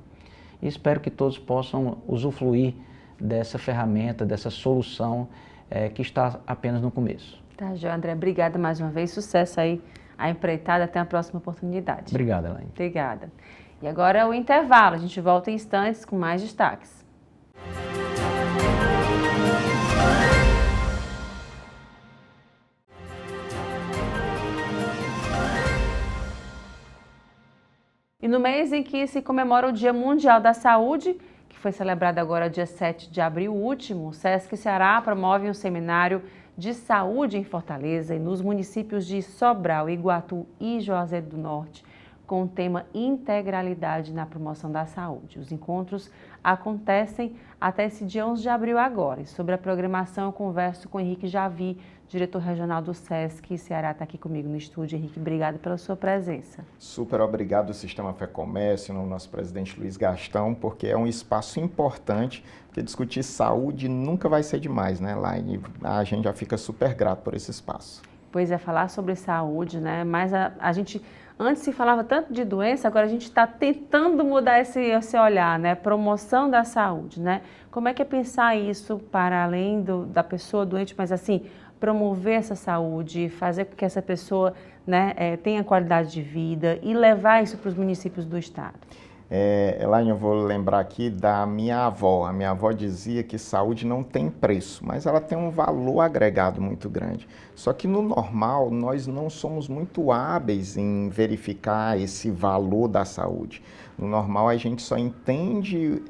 E espero que todos possam usufruir dessa ferramenta, dessa solução que está apenas no começo. Tá, João André, obrigada mais uma vez, sucesso aí à empreitada, até a próxima oportunidade. Obrigado, Elaine. Obrigada. E agora é o intervalo, a gente volta em instantes com mais destaques. E no mês em que se comemora o Dia Mundial da Saúde, que foi celebrado agora dia 7 de abril último, o Sesc Ceará promove um seminário de saúde em Fortaleza e nos municípios de Sobral, Iguatu e Juazeiro do Norte, com o tema Integralidade na Promoção da Saúde. Os encontros acontecem até esse dia 11 de abril agora. E sobre a programação eu converso com Henrique Javi, diretor regional do Sesc Ceará, está aqui comigo no estúdio. Henrique, obrigado pela sua presença. Super obrigado ao Sistema Fé Comércio, no nosso presidente Luiz Gastão, porque é um espaço importante, porque discutir saúde nunca vai ser demais, né, Elaine? A gente já fica super grato por esse espaço. Pois é, falar sobre saúde, né, mas a gente... Antes se falava tanto de doença, agora a gente está tentando mudar esse olhar, né? Promoção da saúde, né? Como é que é pensar isso para além da pessoa doente, mas assim, promover essa saúde, fazer com que essa pessoa, né, tenha qualidade de vida e levar isso para os municípios do estado? Elaine, eu vou lembrar aqui da minha avó. A minha avó dizia que saúde não tem preço, mas ela tem um valor agregado muito grande. Só que no normal, nós não somos muito hábeis em verificar esse valor da saúde. No normal, a gente só entende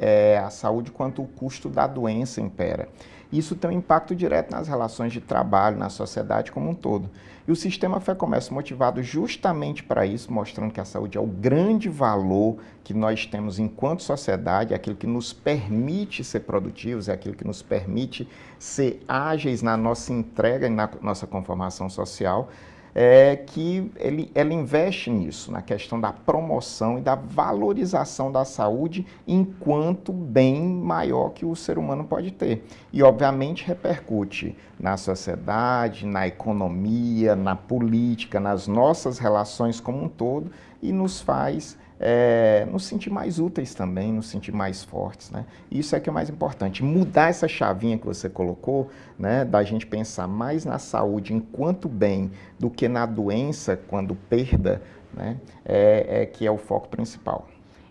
a saúde quanto o custo da doença impera. Isso tem um impacto direto nas relações de trabalho, na sociedade como um todo. E o Sistema Fé Comércio motivado justamente para isso, mostrando que a saúde é o grande valor que nós temos enquanto sociedade, é aquilo que nos permite ser produtivos, é aquilo que nos permite ser ágeis na nossa entrega e na nossa conformação social, que ela investe nisso, na questão da promoção e da valorização da saúde enquanto bem maior que o ser humano pode ter. E, obviamente, repercute na sociedade, na economia, na política, nas nossas relações como um todo e nos faz nos sentir mais úteis também, nos sentir mais fortes, né? Isso é que é mais importante. Mudar essa chavinha que você colocou, né, da gente pensar mais na saúde enquanto bem do que na doença quando perda, né, que é o foco principal.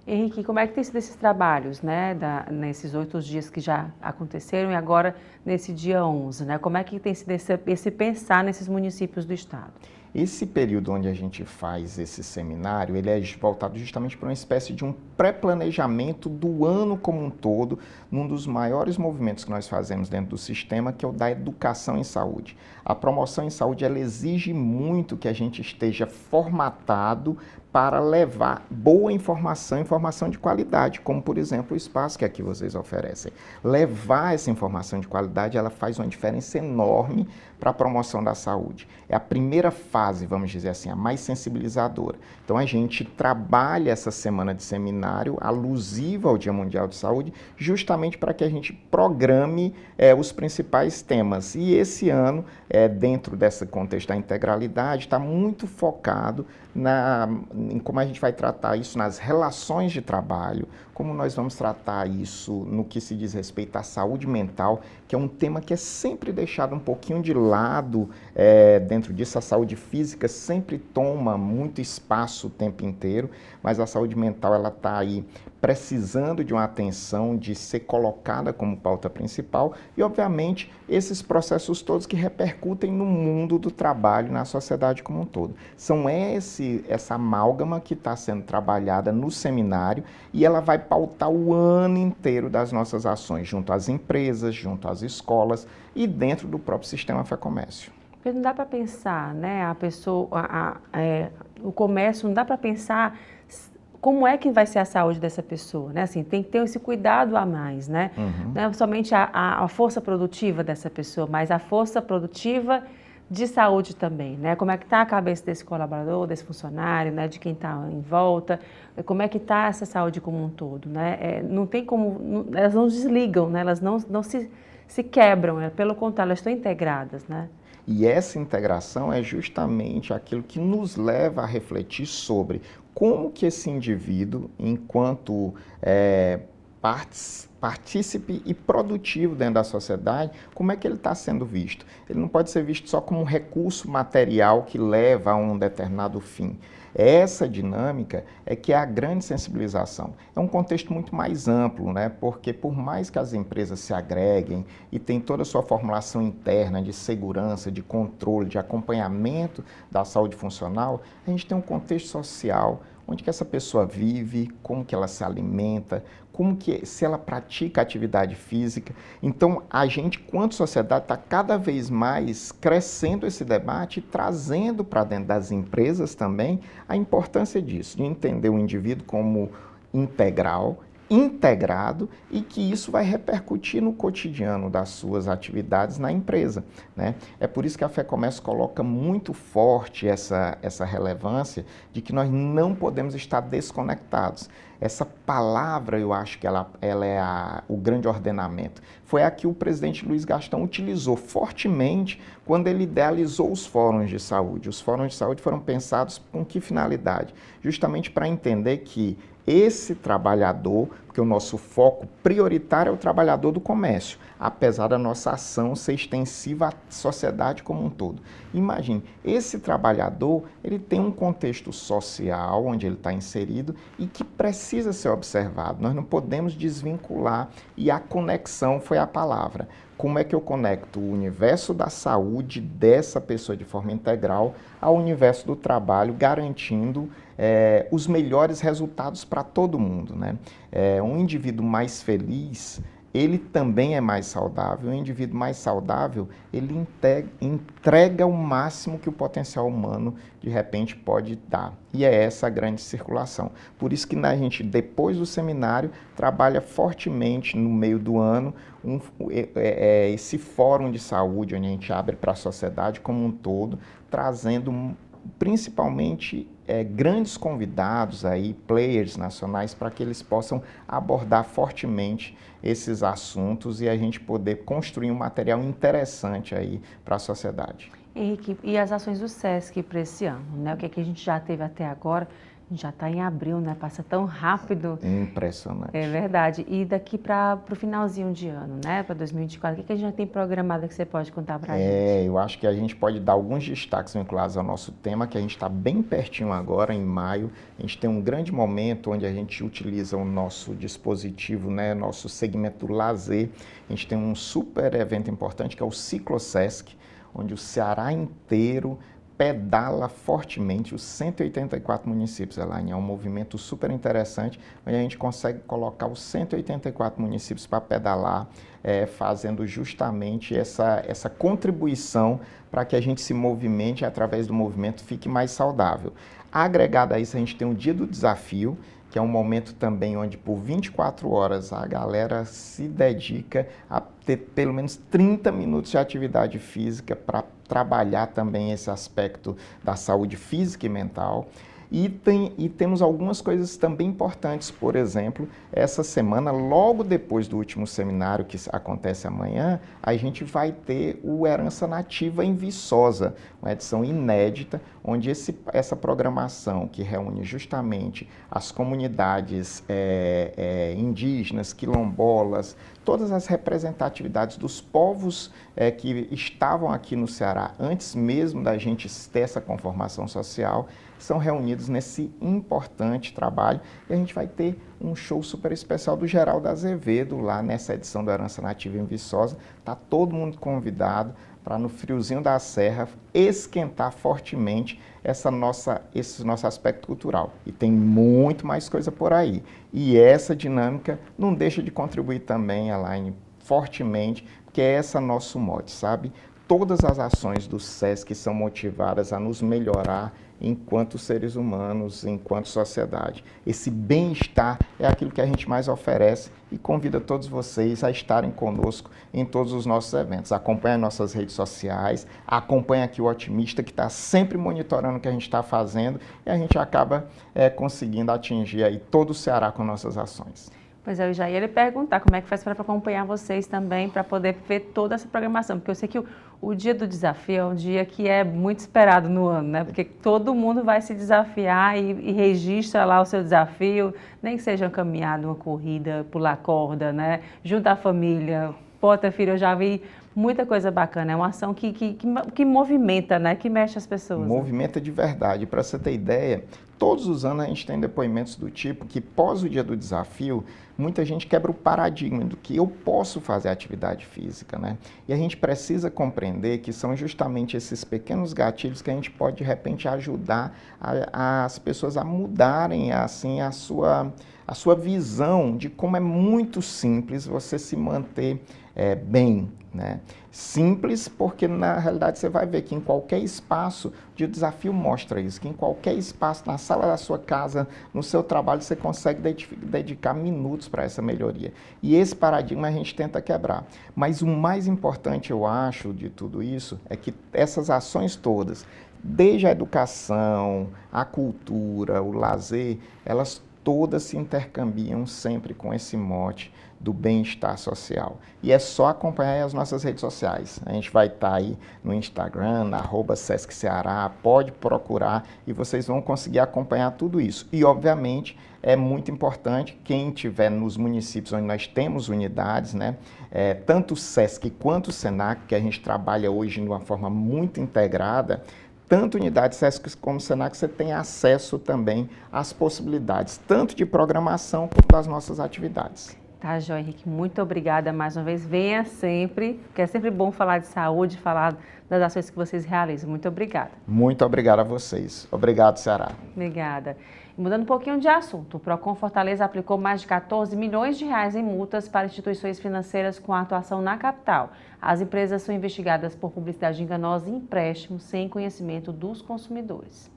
Henrique, como é que tem sido esses trabalhos, né, nesses 8 dias que já aconteceram e agora nesse dia 11, né? Como é que tem sido esse pensar nesses municípios do estado? Esse período onde a gente faz esse seminário, ele é voltado justamente para uma espécie de um pré-planejamento do ano como um todo, num dos maiores movimentos que nós fazemos dentro do sistema, que é o da educação em saúde. A promoção em saúde, ela exige muito que a gente esteja formatado para levar boa informação, informação de qualidade, como, por exemplo, o espaço que aqui vocês oferecem. Levar essa informação de qualidade, ela faz uma diferença enorme para a promoção da saúde. É a primeira fase, vamos dizer assim, a mais sensibilizadora. Então, a gente trabalha essa semana de seminário alusiva ao Dia Mundial de Saúde, justamente para que a gente programe os principais temas. E esse ano, dentro desse contexto da integralidade, está muito focado em como a gente vai tratar isso nas relações de trabalho, como nós vamos tratar isso no que se diz respeito à saúde mental, que é um tema que é sempre deixado um pouquinho de lado. Dentro disso, a saúde física sempre toma muito espaço o tempo inteiro, mas a saúde mental, ela está aí precisando de uma atenção, de ser colocada como pauta principal e, obviamente, esses processos todos que repercutem no mundo do trabalho, na sociedade como um todo. São essa amálgama que está sendo trabalhada no seminário e ela vai pautar o ano inteiro das nossas ações, junto às empresas, junto às escolas e dentro do próprio sistema Fé-Comércio. Porque não dá para pensar, né, o comércio, não dá para pensar como é que vai ser a saúde dessa pessoa, né? Assim, tem que ter esse cuidado a mais, né? Não é somente a força produtiva dessa pessoa, mas a força produtiva de saúde também, né? Como é que está a cabeça desse colaborador, desse funcionário, né? De quem está em volta, como é que está essa saúde como um todo, né? Não tem como, elas não desligam, né? Elas não se quebram, pelo contrário, elas estão integradas, né? E essa integração é justamente aquilo que nos leva a refletir sobre como que esse indivíduo, enquanto partícipe e produtivo dentro da sociedade, como é que ele está sendo visto? Ele não pode ser visto só como um recurso material que leva a um determinado fim. Essa dinâmica é que é a grande sensibilização. É um contexto muito mais amplo, né? Porque por mais que as empresas se agreguem e tem toda a sua formulação interna de segurança, de controle, de acompanhamento da saúde funcional, a gente tem um contexto social, onde que essa pessoa vive, como que ela se alimenta, como que se ela pratica atividade física. Então, a gente, quanto sociedade, está cada vez mais crescendo esse debate e trazendo para dentro das empresas também a importância disso, de entender o indivíduo como integral, integrado e que isso vai repercutir no cotidiano das suas atividades na empresa, né? É por isso que a Fé-Comércio coloca muito forte essa relevância de que nós não podemos estar desconectados. Essa palavra, eu acho que ela é o grande ordenamento. Foi a que o presidente Luiz Gastão utilizou fortemente quando ele idealizou os fóruns de saúde. Os fóruns de saúde foram pensados com que finalidade? Justamente para entender que esse trabalhador, porque o nosso foco prioritário é o trabalhador do comércio, apesar da nossa ação ser extensiva à sociedade como um todo. Imagine, esse trabalhador, ele tem um contexto social onde ele está inserido e que precisa ser observado. Nós não podemos desvincular e a conexão foi a palavra. Como é que eu conecto o universo da saúde dessa pessoa de forma integral ao universo do trabalho, garantindo os melhores resultados para todo mundo, né? Um indivíduo mais feliz, ele também é mais saudável. Um indivíduo mais saudável, ele entrega o máximo que o potencial humano, de repente, pode dar. E é essa a grande circulação. Por isso que a gente, depois do seminário, trabalha fortemente no meio do ano esse fórum de saúde, onde a gente abre para a sociedade como um todo, trazendo principalmente grandes convidados, aí, players nacionais, para que eles possam abordar fortemente esses assuntos e a gente poder construir um material interessante aí para a sociedade. Henrique, e as ações do SESC para esse ano, né? O que a gente já teve até agora Já está em abril, né? Passa tão rápido. Impressionante. É verdade. E daqui para o finalzinho de ano, né? Para 2024, o que a gente já tem programado que você pode contar para a gente? Eu acho que a gente pode dar alguns destaques vinculados ao nosso tema, que a gente está bem pertinho agora, em maio. A gente tem um grande momento onde a gente utiliza o nosso dispositivo, né? Nosso segmento do lazer. A gente tem um super evento importante, que é o Ciclo-Sesc, onde o Ceará inteiro pedala fortemente os 184 municípios, Elaine. É um movimento super interessante, onde a gente consegue colocar os 184 municípios para pedalar, fazendo justamente essa contribuição para que a gente se movimente e, através do movimento, fique mais saudável. Agregado a isso, a gente tem o Dia do Desafio, que é um momento também onde por 24 horas a galera se dedica a ter pelo menos 30 minutos de atividade física para trabalhar também esse aspecto da saúde física e mental. E temos algumas coisas também importantes, por exemplo, essa semana, logo depois do último seminário que acontece amanhã, a gente vai ter o Herança Nativa em Viçosa, uma edição inédita, onde essa programação que reúne justamente as comunidades indígenas, quilombolas, todas as representatividades dos povos que estavam aqui no Ceará antes mesmo da gente ter essa conformação social, são reunidos nesse importante trabalho, e a gente vai ter um show super especial do Geraldo Azevedo lá nessa edição do Herança Nativa em Viçosa. Está todo mundo convidado para, no friozinho da serra, esquentar fortemente esse nosso aspecto cultural. E tem muito mais coisa por aí. E essa dinâmica não deixa de contribuir também, Elaine, fortemente, porque é esse nosso mote, sabe? Todas as ações do SESC são motivadas a nos melhorar enquanto seres humanos, enquanto sociedade. Esse bem-estar é aquilo que a gente mais oferece e convida todos vocês a estarem conosco em todos os nossos eventos. Acompanhe nossas redes sociais, acompanhe aqui o Otimista, que está sempre monitorando o que a gente está fazendo, e a gente acaba conseguindo atingir aí todo o Ceará com nossas ações. Pois é, eu já ia lhe perguntar como é que faz para acompanhar vocês também, para poder ver toda essa programação, porque eu sei que o Dia do Desafio é um dia que é muito esperado no ano, né? Porque todo mundo vai se desafiar e registra lá o seu desafio, nem que seja uma caminhada, uma corrida, pular corda, né? Juntar a família, bota filho, eu já vi muita coisa bacana, é uma ação que movimenta, né? Que mexe as pessoas. Movimenta de verdade. Para você ter ideia, todos os anos a gente tem depoimentos do tipo que, pós o Dia do Desafio, muita gente quebra o paradigma do que eu posso fazer atividade física, né? E a gente precisa compreender que são justamente esses pequenos gatilhos que a gente pode, de repente, ajudar as pessoas a mudarem, assim, a sua visão de como é muito simples você se manter bem, né? Simples porque, na realidade, você vai ver que em qualquer espaço, o desafio mostra isso, que em qualquer espaço, na sala da sua casa, no seu trabalho, você consegue dedicar minutos para essa melhoria. E esse paradigma a gente tenta quebrar. Mas o mais importante, eu acho, de tudo isso, é que essas ações todas, desde a educação, a cultura, o lazer, elas todas se intercambiam sempre com esse mote do bem-estar social. E é só acompanhar as nossas redes sociais. A gente vai estar aí no Instagram, @Sesc Ceará, pode procurar e vocês vão conseguir acompanhar tudo isso. E, obviamente, é muito importante quem estiver nos municípios onde nós temos unidades, né? Tanto o Sesc quanto o Senac, que a gente trabalha hoje de uma forma muito integrada, tanto unidade Sesc como Senac, você tem acesso também às possibilidades, tanto de programação quanto das nossas atividades. Tá, João Henrique, muito obrigada mais uma vez. Venha sempre, porque é sempre bom falar de saúde, falar das ações que vocês realizam. Muito obrigada. Muito obrigado a vocês. Obrigado, Ceará. Obrigada. E mudando um pouquinho de assunto, o Procon Fortaleza aplicou mais de 14 milhões de reais em multas para instituições financeiras com atuação na capital. As empresas são investigadas por publicidade enganosa e empréstimos sem conhecimento dos consumidores.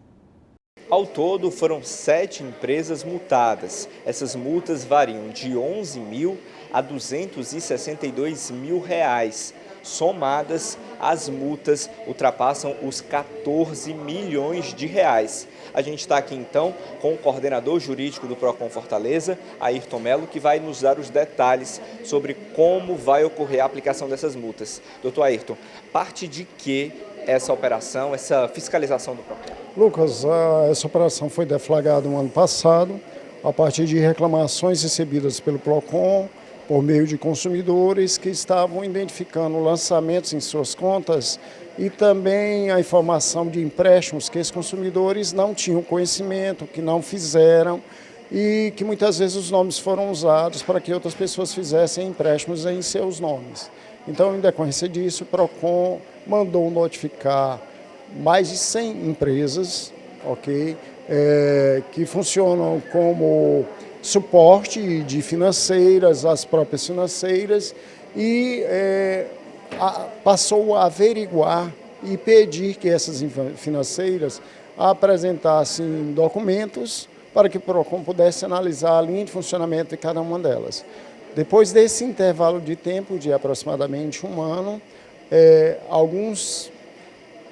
Ao todo, foram 7 empresas multadas. Essas multas variam de 11 mil a 262 mil reais. Somadas, as multas ultrapassam os 14 milhões de reais. A gente está aqui, então, com o coordenador jurídico do Procon Fortaleza, Ayrton Melo, que vai nos dar os detalhes sobre como vai ocorrer a aplicação dessas multas. Doutor Ayrton, parte de que essa operação, essa fiscalização do PROCON? Lucas, essa operação foi deflagrada no ano passado, a partir de reclamações recebidas pelo PROCON, por meio de consumidores que estavam identificando lançamentos em suas contas e também a informação de empréstimos que esses consumidores não tinham conhecimento, que não fizeram e que muitas vezes os nomes foram usados para que outras pessoas fizessem empréstimos em seus nomes. Então, em decorrência disso, o PROCON mandou notificar mais de 100 empresas, ok, que funcionam como suporte de financeiras, as próprias financeiras, e passou a averiguar e pedir que essas financeiras apresentassem documentos para que o PROCON pudesse analisar a linha de funcionamento de cada uma delas. Depois desse intervalo de tempo, de aproximadamente um ano, alguns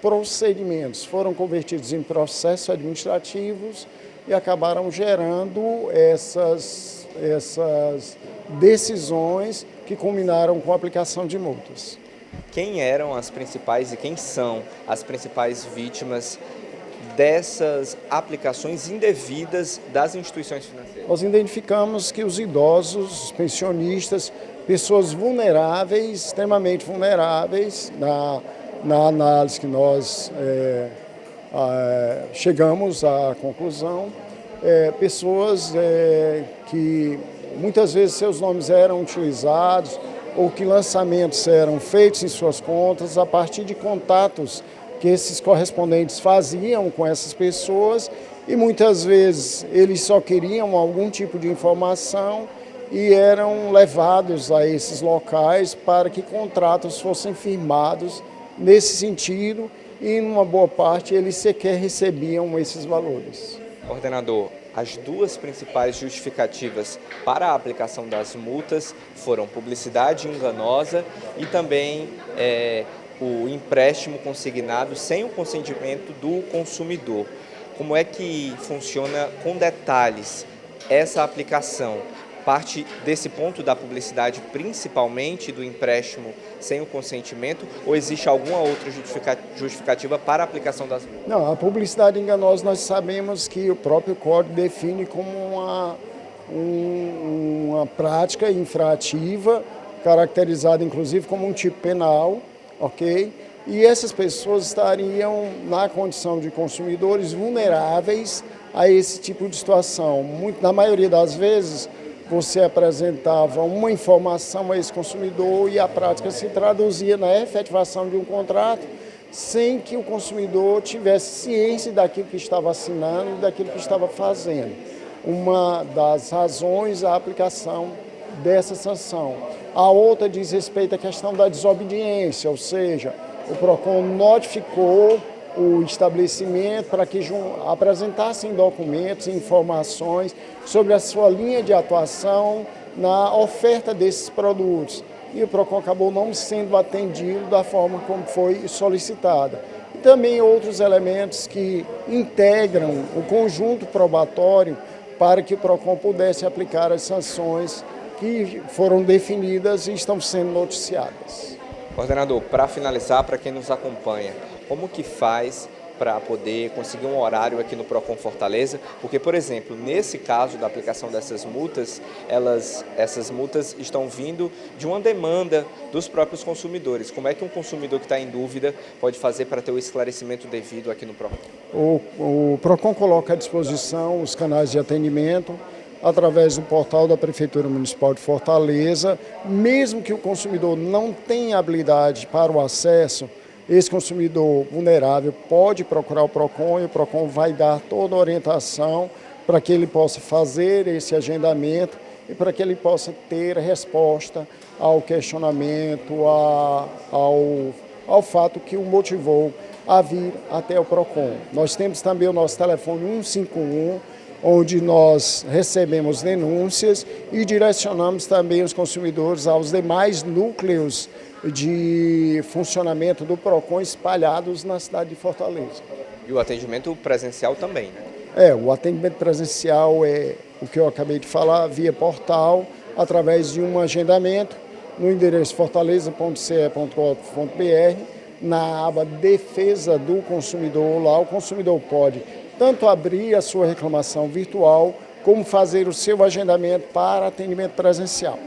procedimentos foram convertidos em processos administrativos e acabaram gerando essas decisões que culminaram com a aplicação de multas. Quem eram as principais e quem são as principais vítimas dessas aplicações indevidas das instituições financeiras? Nós identificamos que os idosos, os pensionistas, pessoas vulneráveis, extremamente vulneráveis, na análise que nós chegamos à conclusão, pessoas que muitas vezes seus nomes eram utilizados ou que lançamentos eram feitos em suas contas a partir de contatos que esses correspondentes faziam com essas pessoas e muitas vezes eles só queriam algum tipo de informação e eram levados a esses locais para que contratos fossem firmados nesse sentido e, numa boa parte, eles sequer recebiam esses valores. Coordenador, as duas principais justificativas para a aplicação das multas foram publicidade enganosa e também o empréstimo consignado sem o consentimento do consumidor. Como é que funciona com detalhes essa aplicação? Parte desse ponto da publicidade, principalmente do empréstimo sem o consentimento, ou existe alguma outra justificativa para a aplicação das multas? Não, a publicidade enganosa nós sabemos que o próprio Código define como uma prática infrativa, caracterizada inclusive como um tipo penal, ok? E essas pessoas estariam na condição de consumidores vulneráveis a esse tipo de situação. Na maioria das vezes, você apresentava uma informação a esse consumidor e a prática se traduzia na efetivação de um contrato sem que o consumidor tivesse ciência daquilo que estava assinando e daquilo que estava fazendo. Uma das razões é a aplicação dessa sanção. A outra diz respeito à questão da desobediência, ou seja, o PROCON notificou o estabelecimento para que apresentassem documentos e informações sobre a sua linha de atuação na oferta desses produtos. E o PROCON acabou não sendo atendido da forma como foi solicitada. E também outros elementos que integram o conjunto probatório para que o PROCON pudesse aplicar as sanções que foram definidas e estão sendo noticiadas. Coordenador, para finalizar, para quem nos acompanha, como que faz para poder conseguir um horário aqui no PROCON Fortaleza? Porque, por exemplo, nesse caso da aplicação dessas multas, essas multas estão vindo de uma demanda dos próprios consumidores. Como é que um consumidor que está em dúvida pode fazer para ter o esclarecimento devido aqui no PROCON? O PROCON coloca à disposição os canais de atendimento através do portal da Prefeitura Municipal de Fortaleza. Mesmo que o consumidor não tenha habilidade para o acesso, esse consumidor vulnerável pode procurar o PROCON e o PROCON vai dar toda a orientação para que ele possa fazer esse agendamento e para que ele possa ter resposta ao questionamento, ao fato que o motivou a vir até o PROCON. Nós temos também o nosso telefone 151, onde nós recebemos denúncias e direcionamos também os consumidores aos demais núcleos de funcionamento do PROCON espalhados na cidade de Fortaleza. E o atendimento presencial também, né? O atendimento presencial é o que eu acabei de falar, via portal, através de um agendamento no endereço fortaleza.ce.gov.br na aba Defesa do Consumidor. Lá o consumidor pode tanto abrir a sua reclamação virtual, como fazer o seu agendamento para atendimento presencial.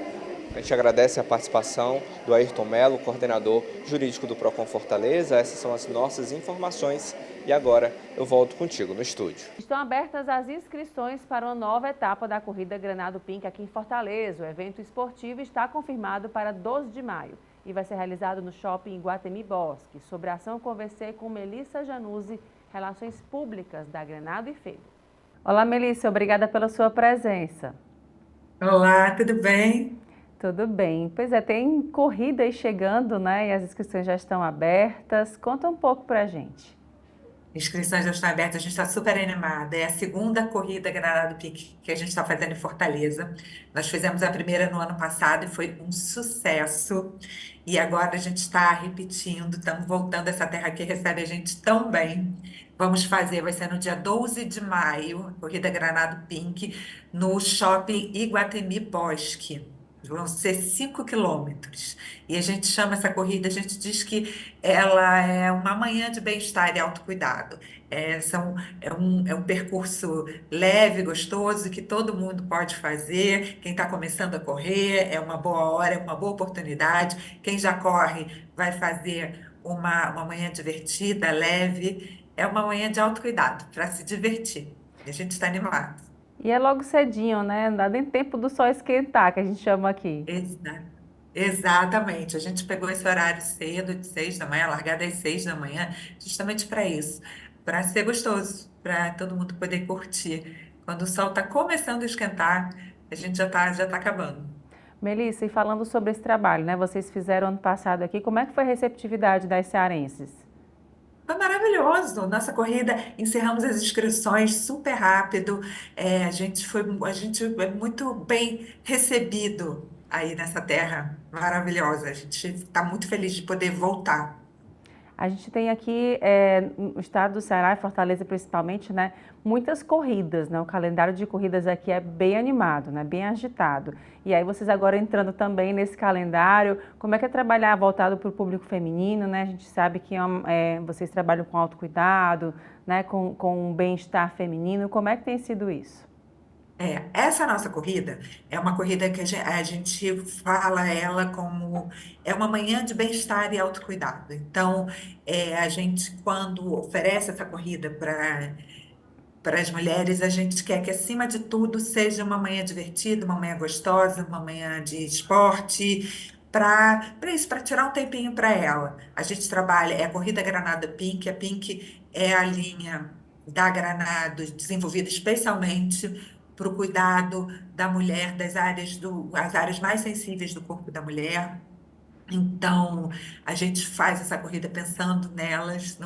A gente agradece a participação do Ayrton Mello, coordenador jurídico do Procon Fortaleza. Essas são as nossas informações e agora eu volto contigo no estúdio. Estão abertas as inscrições para uma nova etapa da Corrida Granado Pink aqui em Fortaleza. O evento esportivo está confirmado para 12 de maio e vai ser realizado no Shopping Iguatemi Bosque. Sobre a ação, eu conversei com Melissa Januzzi, Relações Públicas da Granado e Febre. Olá, Melissa, obrigada pela sua presença. Olá, tudo bem? Tudo bem. Pois é, tem corrida aí chegando, né? E as inscrições já estão abertas. Conta um pouco pra gente. Inscrições já estão abertas, a gente está super animada. É a segunda corrida Granado Pink que a gente está fazendo em Fortaleza. Nós fizemos a primeira no ano passado e foi um sucesso. E agora a gente está repetindo, estamos voltando a essa terra que recebe a gente tão bem. Vamos fazer, vai ser no dia 12 de maio, a corrida Granado Pink, no Shopping Iguatemi Bosque. Vão ser 5 quilômetros. E a gente chama essa corrida, a gente diz que ela é uma manhã de bem-estar e autocuidado. É um percurso leve, gostoso, que todo mundo pode fazer. Quem está começando a correr, é uma boa hora, é uma boa oportunidade. Quem já corre vai fazer uma manhã divertida, leve. É uma manhã de autocuidado, para se divertir. E a gente está animado. E é logo cedinho, né? Não dá nem tempo do sol esquentar, que a gente chama aqui. Exatamente. A gente pegou esse horário cedo, de 6 da manhã, largada às 6 da manhã, justamente para isso, para ser gostoso, para todo mundo poder curtir. Quando o sol está começando a esquentar, a gente já tá acabando. Melissa, e falando sobre esse trabalho, né? Vocês fizeram ano passado aqui, como é que foi a receptividade das cearenses? Foi maravilhoso. Nossa corrida, encerramos as inscrições super rápido. A gente é muito bem recebido aí nessa terra maravilhosa. A gente está muito feliz de poder voltar. A gente tem aqui, no estado do Ceará, e Fortaleza principalmente, né, muitas corridas, né? O calendário de corridas aqui é bem animado, né, bem agitado. E aí vocês agora entrando também nesse calendário, como é que é trabalhar voltado para o público feminino, né? A gente sabe que vocês trabalham com autocuidado, né, com bem-estar feminino. Como é que tem sido isso? Essa nossa corrida é uma corrida que a gente fala ela como é uma manhã de bem-estar e autocuidado. Então, a gente, quando oferece essa corrida para as mulheres, a gente quer que, acima de tudo, seja uma manhã divertida, uma manhã gostosa, uma manhã de esporte, para isso, para tirar um tempinho para ela. A gente trabalha, é a Corrida Granado Pink. A Pink é a linha da Granado desenvolvida especialmente para o cuidado da mulher, as áreas mais sensíveis do corpo da mulher. Então, a gente faz essa corrida pensando nelas,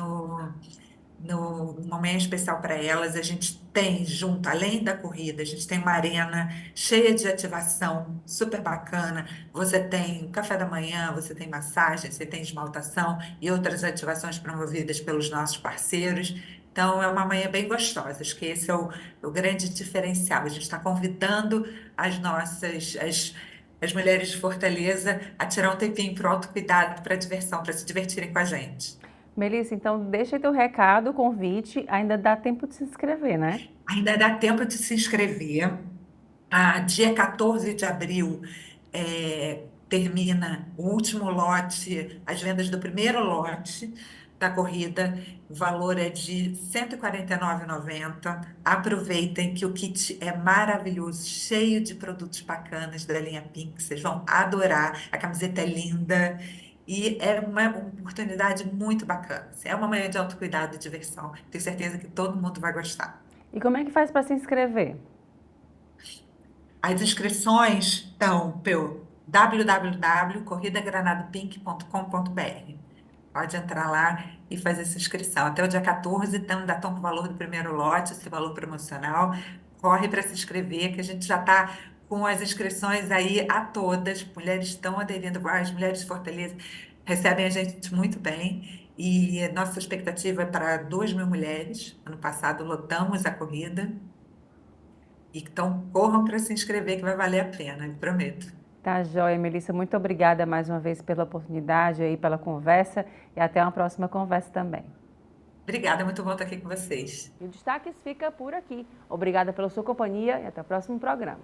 numa manhã especial para elas. A gente tem junto, além da corrida, a gente tem uma arena cheia de ativação, super bacana. Você tem café da manhã, você tem massagem, você tem esmaltação e outras ativações promovidas pelos nossos parceiros. Então, é uma manhã bem gostosa. Acho que esse é o grande diferencial. A gente está convidando as mulheres de Fortaleza a tirar um tempinho para o autocuidado, para a diversão, para se divertirem com a gente. Melissa, então deixa aí teu recado, convite, ainda dá tempo de se inscrever, né? Ainda dá tempo de se inscrever. Dia 14 de abril termina o último lote, as vendas do primeiro lote da corrida. O valor é de R$ 149,90. Aproveitem que o kit é maravilhoso, cheio de produtos bacanas da linha Pink. Vocês vão adorar. A camiseta é linda. E é uma oportunidade muito bacana. É uma manhã de autocuidado e diversão. Tenho certeza que todo mundo vai gostar. E como é que faz para se inscrever? As inscrições estão pelo www.corridaGranadopink.com.br. Pode entrar lá e fazer essa inscrição. Até o dia 14, então, ainda estão com o valor do primeiro lote, esse valor promocional. Corre para se inscrever, que a gente já está com as inscrições aí a todas. Mulheres estão aderindo, as mulheres de Fortaleza recebem a gente muito bem. E nossa expectativa é para 2.000 mulheres. Ano passado lotamos a corrida. Então, corram para se inscrever, que vai valer a pena, eu prometo. Tá joia, Melissa. Muito obrigada mais uma vez pela oportunidade aí, pela conversa e até uma próxima conversa também. Obrigada, muito bom estar aqui com vocês. E o Destaques fica por aqui. Obrigada pela sua companhia e até o próximo programa.